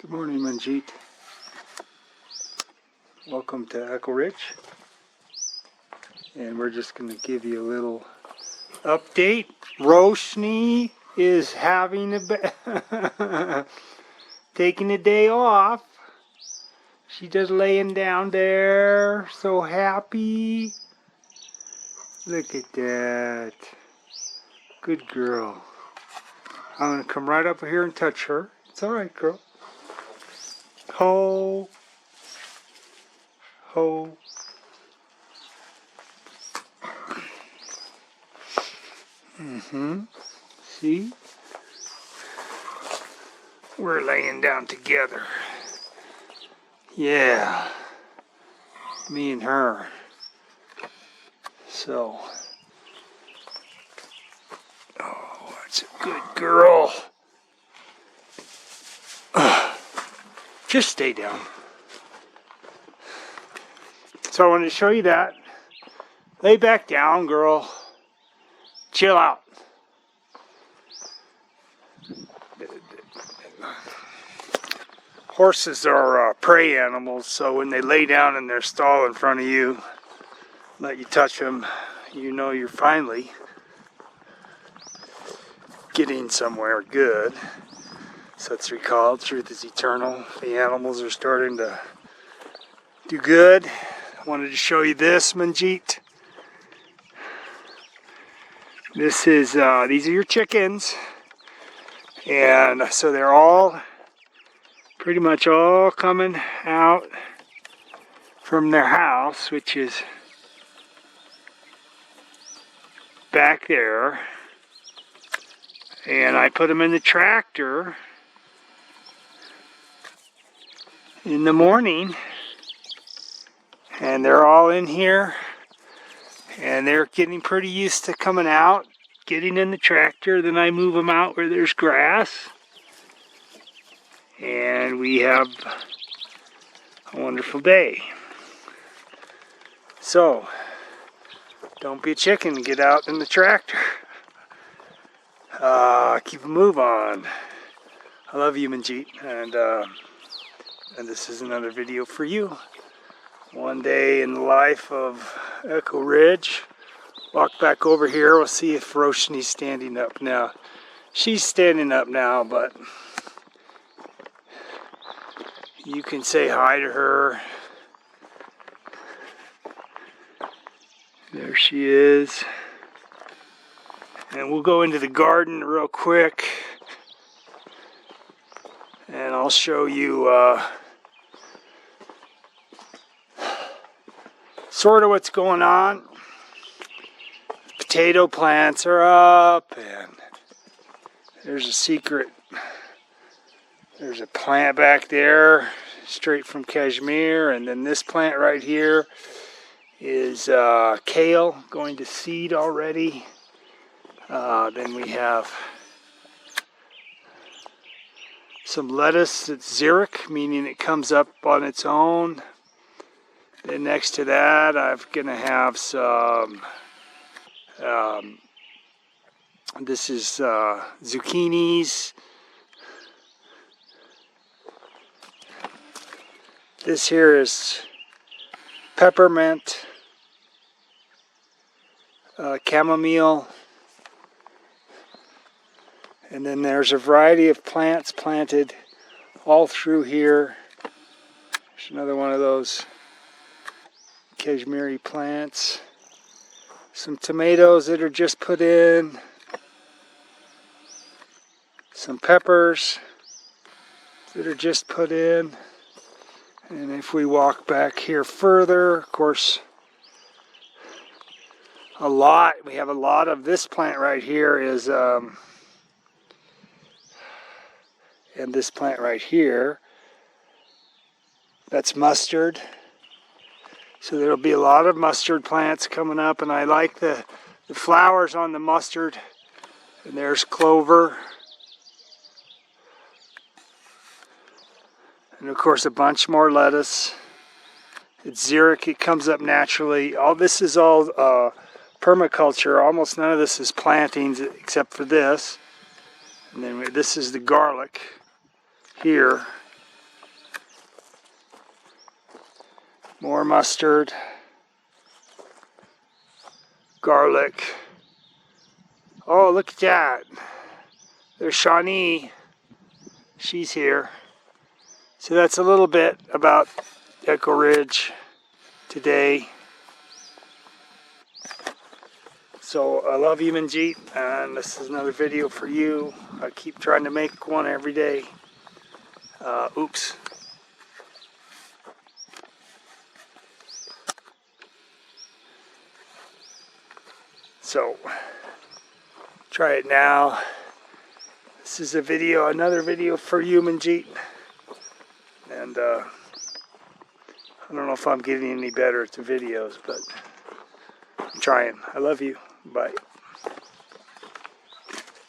Good morning, Manjeet. Welcome to Echo Ridge. And we're just going to give you a little update. Roshni is having taking a day off. She's just laying down there, so happy. Look at that. Good girl. I'm going to come right up here and touch her. It's alright, girl. Ho. Ho. See? We're laying down together. Yeah. Me and her. So. Oh, that's a good girl. Just stay down. So I wanted to show you that. Lay back down, girl. Chill out. Horses are prey animals, so when they lay down in their stall in front of you, let you touch them, you know you're finally getting somewhere good. So it's recalled, truth is eternal. The animals are starting to do good. I wanted to show you this, Manjeet. This is, these are your chickens. And so they're all, pretty much all coming out from their house, which is back there. And I put them in the tractor in the morning. And they're all in here. And they're getting pretty used to coming out, getting in the tractor. Then I move them out where there's grass. And we have a wonderful day. So, don't be a chicken, get out in the tractor. Keep a move on. I love you, Manjeet, and this is another video for you. One day in the life of Echo Ridge. Walk back over here. We'll see if Roshni's standing up now. She's standing up now, but you can say hi to her. There she is. And we'll go into the garden real quick. And I'll show you sort of what's going on. Potato plants are up, and there's a secret. There's a plant back there, straight from Kashmir, and then this plant right here is kale, going to seed already. Then we have some lettuce that's xeric, meaning it comes up on its own. Then next to that, I'm going to have some, this is zucchinis. This here is peppermint, chamomile. And then there's a variety of plants planted all through here. There's another one of those Kashmiri plants. Some tomatoes that are just put in. Some peppers that are just put in. And if we walk back here further, of course, we have a lot of this plant right here is, and this plant right here, that's mustard. So there'll be a lot of mustard plants coming up, and I like the flowers on the mustard. And there's clover. And of course a bunch more lettuce. It's xeric, it comes up naturally. All this is all permaculture. Almost none of this is plantings except for this. And then this is the garlic here. more mustard, garlic. Oh, look at that. There's Shawnee. She's here. So that's a little bit about Echo Ridge today. So I love you, Manjeet, and this is another video for you. I keep trying to make one every day. Oops. So try it now. This is a video, another video for you, Manjeet. And I don't know if I'm getting any better at the videos, but I'm trying. I love you. Bye.